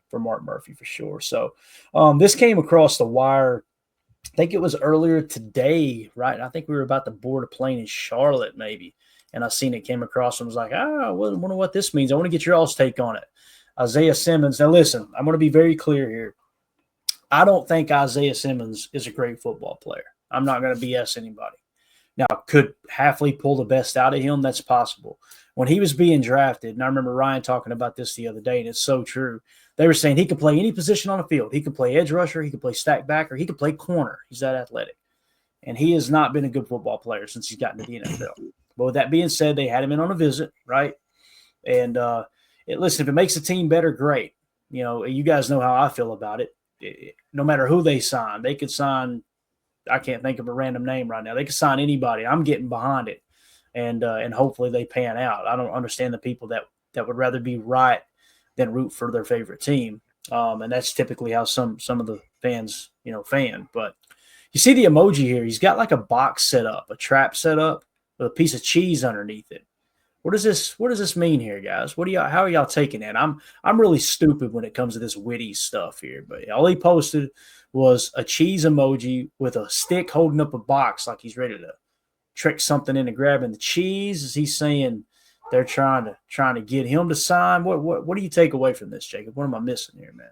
for Mark Murphy for sure. So this came across the wire. I think it was earlier today, right? I think we were about to board a plane in Charlotte, maybe. And I seen it came across and was like, I wonder what this means. I want to get your all's take on it. Isaiah Simmons. Now, listen, I'm going to be very clear here. I don't think Isaiah Simmons is a great football player. I'm not going to BS anybody. Now, could Hafley pull the best out of him? That's possible. When he was being drafted, and I remember Ryan talking about this the other day, and it's so true. They were saying he could play any position on the field. He could play edge rusher, he could play stack backer, he could play corner. He's that athletic. And he has not been a good football player since he's gotten to the NFL. But with that being said, they had him in on a visit, right? And listen, if it makes the team better, great. You know, you guys know how I feel about it. No matter who they sign, they could sign – I can't think of a random name right now. They could sign anybody. I'm getting behind it, and hopefully they pan out. I don't understand the people that would rather be right than root for their favorite team, and that's typically how some of the fans fan. But you see the emoji here. He's got like a box set up, a trap set up with a piece of cheese underneath it. What does this mean here, guys? How are y'all taking it? I'm really stupid when it comes to this witty stuff here, but all he posted was a cheese emoji with a stick holding up a box like he's ready to trick something into grabbing the cheese. Is he saying they're trying to get him to sign? What do you take away from this, Jacob? What am I missing here, man?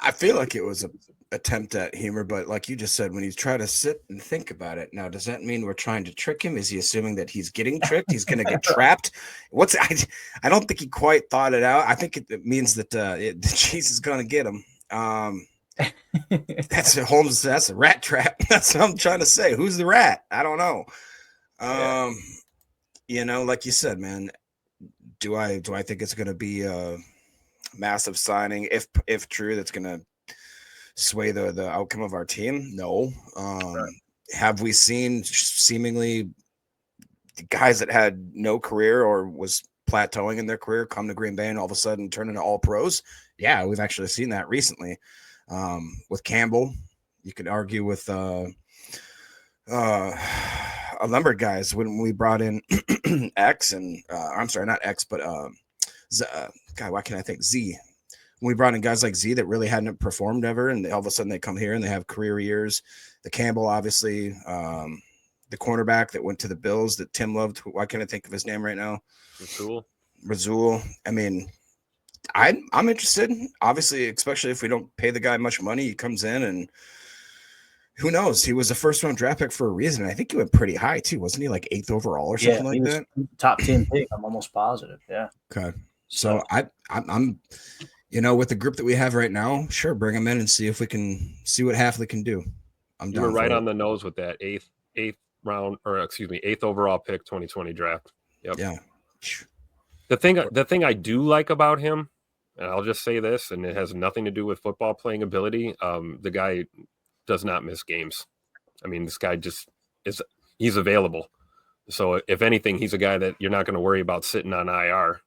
I feel like it was an attempt at humor, but like you just said, when you try to sit and think about it, now does that mean we're trying to trick him? Is he assuming that he's getting tricked? He's going to get trapped? I don't think he quite thought it out. I think it means that the cheese is going to get him. That's a rat trap. That's what I'm trying to say. Who's the rat? I don't know. Like you said, man, do I think it's going to be a massive signing if true that's going to sway the outcome of our team? No. Right. Have we seen seemingly guys that had no career or was plateauing in their career come to Green Bay and all of a sudden turn into all pros? Yeah, we've actually seen that recently. With Campbell, you could argue with a number of guys when we brought in X and I'm sorry, not X, but God, why can't I think Z? When we brought in guys like Z that really hadn't performed ever, and all of a sudden they come here and they have career years. The Campbell, obviously, the cornerback that went to the Bills that Tim loved. Why can't I think of his name right now? Rasul. I mean, I'm interested, obviously, especially if we don't pay the guy much money. He comes in and who knows? He was a first-round draft pick for a reason. I think he went pretty high too, wasn't he? Like 8th overall or something like that. Top 10 pick. I'm almost positive. Yeah. Okay. So I'm with the group that we have right now, sure, bring him in and see if we can see what Hafley can do. You were right on the nose with that eighth overall pick 2020 draft. Yep. Yeah. The thing I do like about him, and I'll just say this, and it has nothing to do with football playing ability. The guy does not miss games. I mean, this guy he's available. So if anything, he's a guy that you're not going to worry about sitting on IR.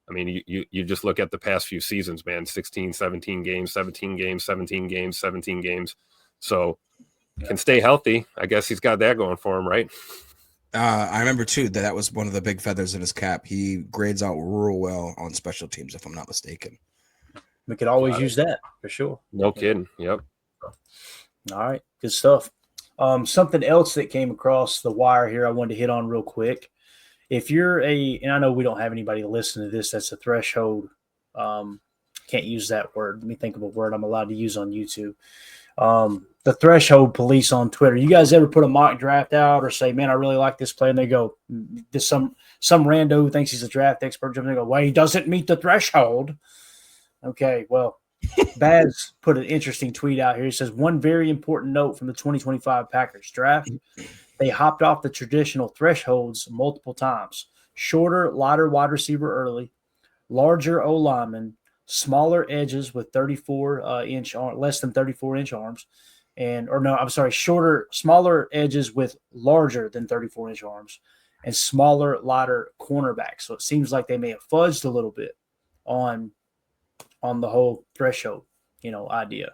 I mean, you just look at the past few seasons, man, 16, 17 games, 17 games, 17 games, 17 games. So can stay healthy. I guess he's got that going for him, right? I remember, too, that was one of the big feathers in his cap. He grades out real well on special teams, if I'm not mistaken. We could always use that, for sure. No kidding. Yep. All right. Good stuff. Something else that came across the wire here I wanted to hit on real quick. If you're and I know we don't have anybody to listen to this, that's a threshold. Can't use that word. Let me think of a word I'm allowed to use on YouTube. The threshold police on Twitter. You guys ever put a mock draft out or say, man, I really like this player, and they go, some rando who thinks he's a draft expert jumps in and go, well, he doesn't meet the threshold. Okay, well, Baz put an interesting tweet out here. He says, one very important note from the 2025 Packers draft. They hopped off the traditional thresholds multiple times. Shorter, lighter wide receiver early, larger O-lineman, smaller edges with 34-inch less than 34-inch arms, smaller edges with larger than 34-inch arms, and smaller, lighter cornerbacks. So it seems like they may have fudged a little bit on the whole threshold, idea.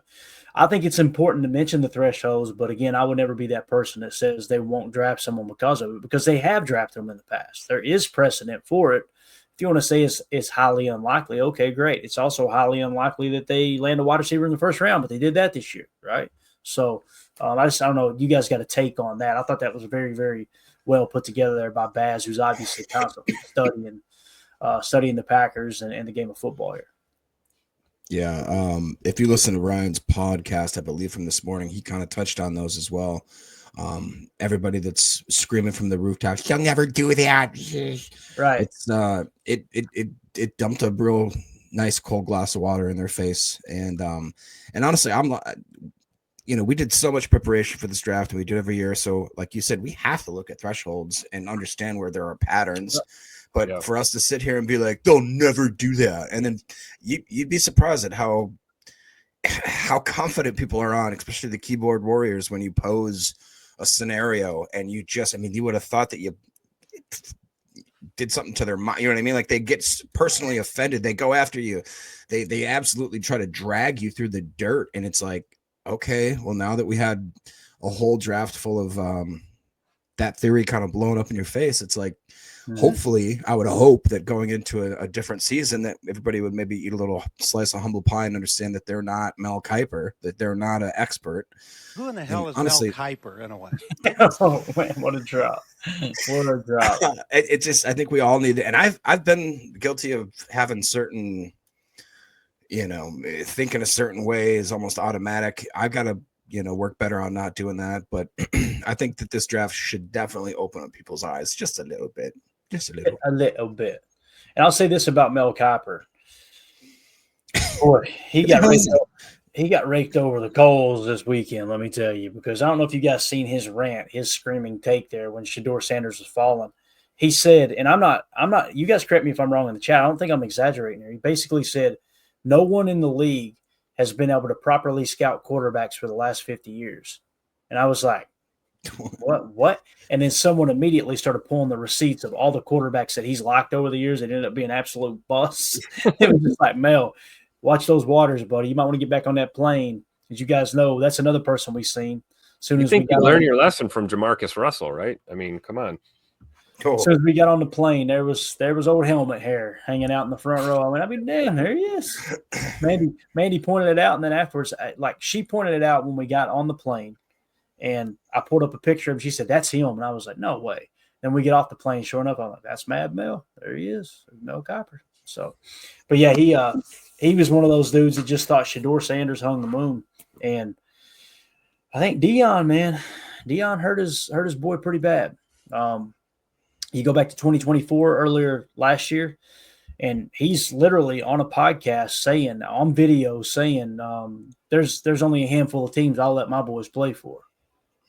I think it's important to mention the thresholds, but again, I would never be that person that says they won't draft someone because of it, because they have drafted them in the past. There is precedent for it. if you want to say it's highly unlikely, okay, great. It's also highly unlikely that they land a wide receiver in the first round, but they did that this year, right? So I don't know. You guys got a take on that. I thought that was very, very well put together there by Baz, who's obviously constantly studying the Packers and the game of football here. Yeah. If you listen to Ryan's podcast, I believe from this morning, he kind of touched on those as well. Everybody that's screaming from the rooftops, "You'll never do that." Right. It's it dumped a real nice cold glass of water in their face. And honestly, we did so much preparation for this draft, and we do every year. So like you said, we have to look at thresholds and understand where there are patterns. But for us to sit here and be like, they'll never do that. And then you'd be surprised at how confident people are on, especially the keyboard warriors, when you pose a scenario and you would have thought that you did something to their mind. You know what I mean? Like, they get personally offended. They go after you. They absolutely try to drag you through the dirt. And it's like, okay, well, now that we had a whole draft full of that theory kind of blown up in your face, it's like, hopefully, I would hope that going into a different season that everybody would maybe eat a little slice of humble pie and understand that they're not Mel Kiper, that they're not an expert. Who in the hell is honestly, Mel Kiper in a way? Oh man, what a drop! What a drop! It just, I think we all need it, and I've been guilty of having certain, thinking a certain way is almost automatic. I've got to work better on not doing that, but I think that this draft should definitely open up people's eyes just a little bit. Just a little bit. And I'll say this about Mel Kiper. Boy, he got raked over the coals this weekend, let me tell you, because I don't know if you guys seen his rant, his screaming take there when Shedeur Sanders was falling. He said, and I'm not, you guys correct me if I'm wrong in the chat, I don't think I'm exaggerating here. He basically said, no one in the league has been able to properly scout quarterbacks for the last 50 years. And I was like, what? And then someone immediately started pulling the receipts of all the quarterbacks that he's locked over the years that ended up being absolute busts. It was just like, Mel, watch those waters, buddy. You might want to get back on that plane. As you guys know, that's another person we've seen. You learn your lesson from Jamarcus Russell, right? I mean, come on. Cool. As soon as we got on the plane, there was old helmet hair hanging out in the front row. I mean, damn, there he is. Mandy pointed it out, and then afterwards, she pointed it out when we got on the plane. And I pulled up a picture of him. She said, that's him. And I was like, no way. Then we get off the plane. Sure enough, I'm like, that's Mad Mel. There he is. Mel Kiper. So, but yeah, he was one of those dudes that just thought Shedeur Sanders hung the moon. And I think Deion hurt his boy pretty bad. You go back to 2024 earlier last year, and he's literally on a podcast on video saying, there's only a handful of teams I'll let my boys play for.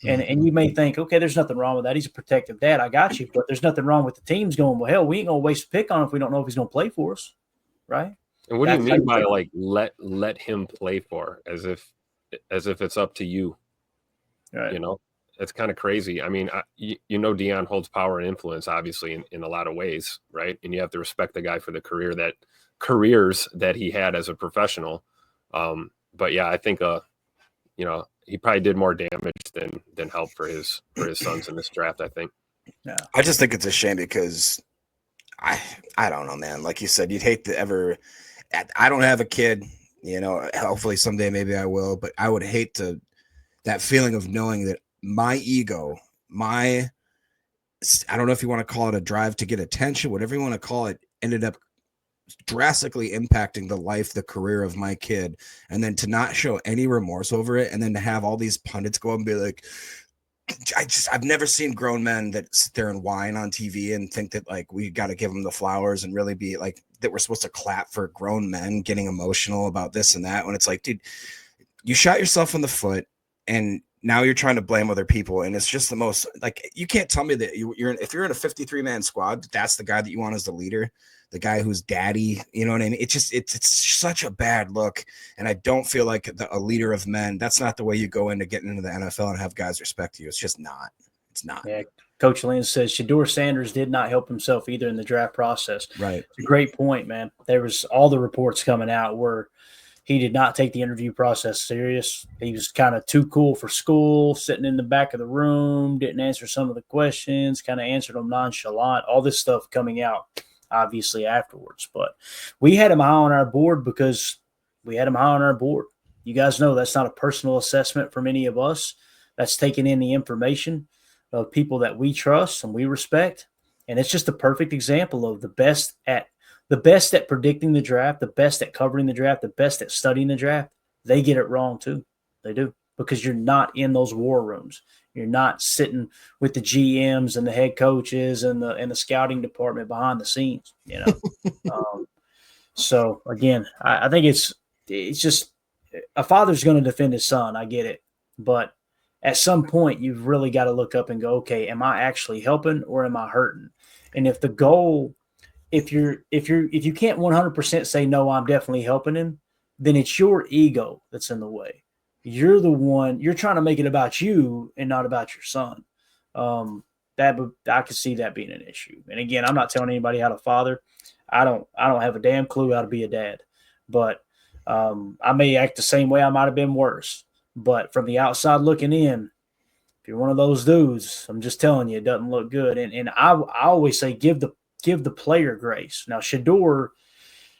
And you may think, okay, there's nothing wrong with that. He's a protective dad. I got you. But there's nothing wrong with the teams going, well, hell, we ain't going to waste a pick on him if we don't know if he's going to play for us. Right. And what do you mean by like let him play for, as if it's up to you? Right. It's kind of crazy. I mean, Deion holds power and influence, obviously, in a lot of ways. Right. And you have to respect the guy for the careers that he had as a professional. But yeah, I think, he probably did more damage than help for his sons in this draft, I think. Yeah. I just think it's a shame because I don't know, man. Like you said, you'd hate to ever – I don't have a kid, hopefully someday maybe I will, but I would hate that feeling of knowing that my ego, I don't know if you want to call it a drive to get attention, whatever you want to call it, ended up drastically impacting the career of my kid, and then to not show any remorse over it, and then to have all these pundits go up and be like, I've never seen grown men that sit there and whine on TV and think that like we got to give them the flowers and really be like that we're supposed to clap for grown men getting emotional about this and that, when it's like, dude, you shot yourself in the foot and now you're trying to blame other people. And it's just the most, like, you can't tell me that if you're in a 53-man squad, that's the guy that you want as the leader, the guy who's daddy, you know what I mean? It's such a bad look. And I don't feel like a leader of men, that's not the way you go into getting into the NFL and have guys respect you. It's just not. It's not. Yeah. Coach Lynn says Shedeur Sanders did not help himself either in the draft process. Right. It's a great point, man. There was all the reports coming out where he did not take the interview process serious. He was kind of too cool for school, sitting in the back of the room, didn't answer some of the questions, kind of answered them nonchalant, all this stuff coming out. obviously afterwards. But we had him high on our board because we had him high on our board. You guys know that's not a personal assessment from any of us. That's taking in the information of people that we trust and we respect. And it's just a perfect example of the best at predicting the draft, the best at covering the draft, the best at studying the draft. They get it wrong too. They do, because you're not in those war rooms. You're not sitting with the GMs and the head coaches and the scouting department behind the scenes, you know. So again, I think it's just a father's going to defend his son. I get it, but at some point you've really got to look up and go, okay, am I actually helping or am I hurting? And if the goal, if you can't 100% say no, I'm definitely helping him, then it's your ego that's in the way. You're the one, you're trying to make it about you and not about your son. That I could see that being an issue. And again, I'm not telling anybody how to father. I don't have a damn clue how to be a dad, but I may act the same way. I might have been worse, but from the outside looking in, if you're one of those dudes, I'm just telling you, it doesn't look good. And I always say, give the player grace. Now, Shador,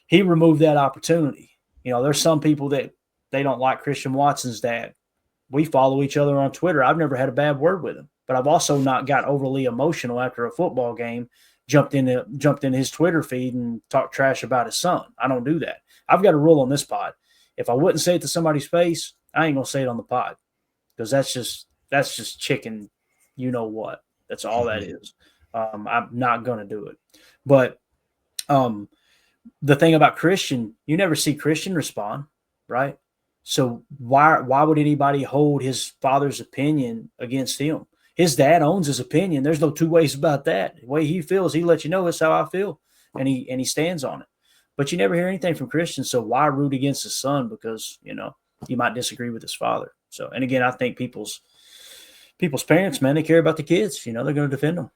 he removed that opportunity. You know, there's some people that they don't like Christian Watson's dad. We follow each other on Twitter. I've never had a bad word with him, but I've also not got overly emotional after a football game, jumped in his Twitter feed and talked trash about his son. I don't do that. I've got a rule on this pod. If I wouldn't say it to somebody's face, I ain't gonna say it on the pod, because that's just chicken. You know what? That's all that is. I'm not gonna do it. But the thing about Christian, you never see Christian respond, right? So why would anybody hold his father's opinion against him? His dad owns his opinion. There's no two ways about that. The way he feels, he lets you know that's how I feel, and he stands on it. But you never hear anything from Christian, so why root against his son? Because, you know, you might disagree with his father. So, and again, I think people's parents, man, they care about the kids. You know, they're going to defend them.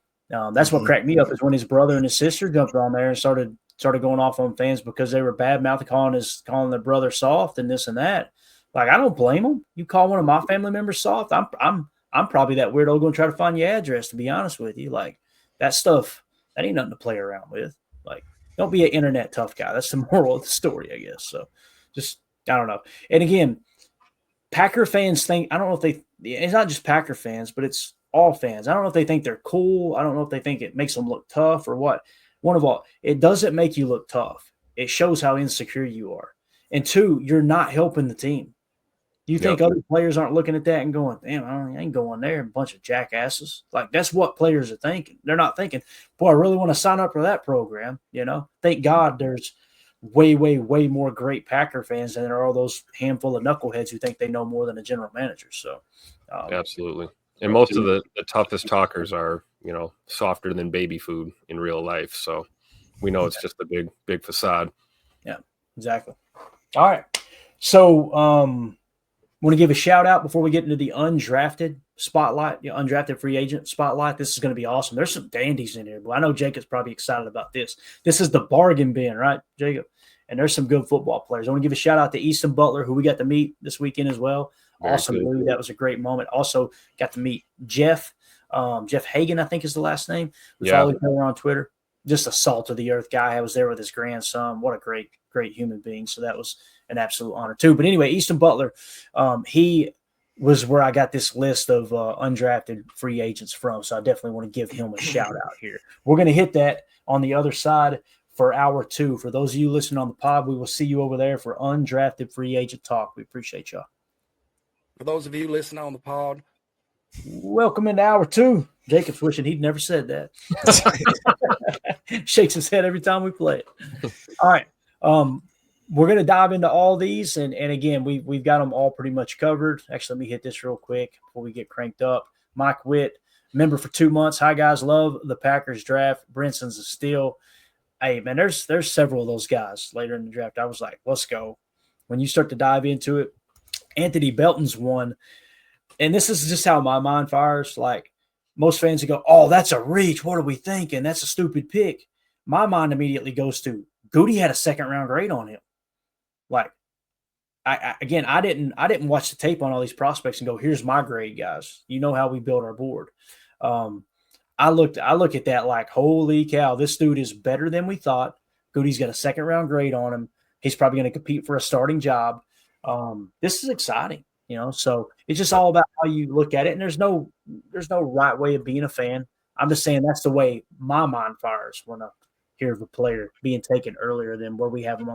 That's what cracked me up is when his brother and his sister jumped on there and started going off on fans because they were bad mouthing, calling their brother soft and this and that. Like, I don't blame them. You call one of my family members soft, I'm probably that weirdo going to try to find your address, to be honest with you. Like, that stuff, that ain't nothing to play around with. Like, don't be an internet tough guy. That's the moral of the story, I guess. So just, I don't know. And again, Packer fans think, I don't know if it's not just Packer fans, but it's all fans. I don't know if they think they're cool. I don't know if they think it makes them look tough or what. One of all, it doesn't make you look tough. It shows how insecure you are. And two, you're not helping the team. You think other players aren't looking at that and going, damn, I ain't going there, a bunch of jackasses. Like, that's what players are thinking. They're not thinking, boy, I really want to sign up for that program. You know, thank God there's way, way, way more great Packer fans than there are all those handful of knuckleheads who think they know more than a general manager. So, absolutely. And most of the toughest talkers are, you know, softer than baby food in real life. So we know it's just a big, big facade. Yeah, exactly. All right. So, want to give a shout out before we get into the undrafted spotlight, the undrafted free agent spotlight. This is going to be awesome. There's some dandies in here, but I know Jacob's probably excited about this. This is the bargain bin, right, Jacob? And there's some good football players. I want to give a shout out to Easton Butler, who we got to meet this weekend as well. Very awesome good. dude. That was a great moment. Also got to meet Jeff Hagan, I think is the last name. We follow each other on Twitter. Just a salt of the earth guy. I was there with his grandson. What a great, great human being. So that was an absolute honor too. But anyway, Easton Butler, he was where I got this list of undrafted free agents from. So I definitely want to give him a shout out here. We're going to hit that on the other side for hour 2. For those of you listening on the pod, we will see you over there for undrafted free agent talk. We appreciate y'all. For those of you listening on the pod, welcome into hour 2. Jacob's wishing he'd never said that. Shakes his head every time we play it. All right. We're going to dive into all these. And again, we've got them all pretty much covered. Actually, let me hit this real quick before we get cranked up. Mike Witt, member for 2 months. Hi, guys. Love the Packers draft. Brinson's a steal. Hey, man, there's several of those guys later in the draft. I was like, let's go. When you start to dive into it, Anthony Belton's one. And this is just how my mind fires. Like, most fans would go, oh, that's a reach. What are we thinking? That's a stupid pick. My mind immediately goes to Goody had a second-round grade on him. Like, I didn't watch the tape on all these prospects and go, here's my grade, guys. You know how we build our board. I I look at that like, holy cow, this dude is better than we thought. Goody's got a second round grade on him. He's probably going to compete for a starting job. This is exciting, so it's just all about how you look at it. And there's no right way of being a fan. I'm just saying that's the way my mind fires when I hear of a player being taken earlier than where we have him on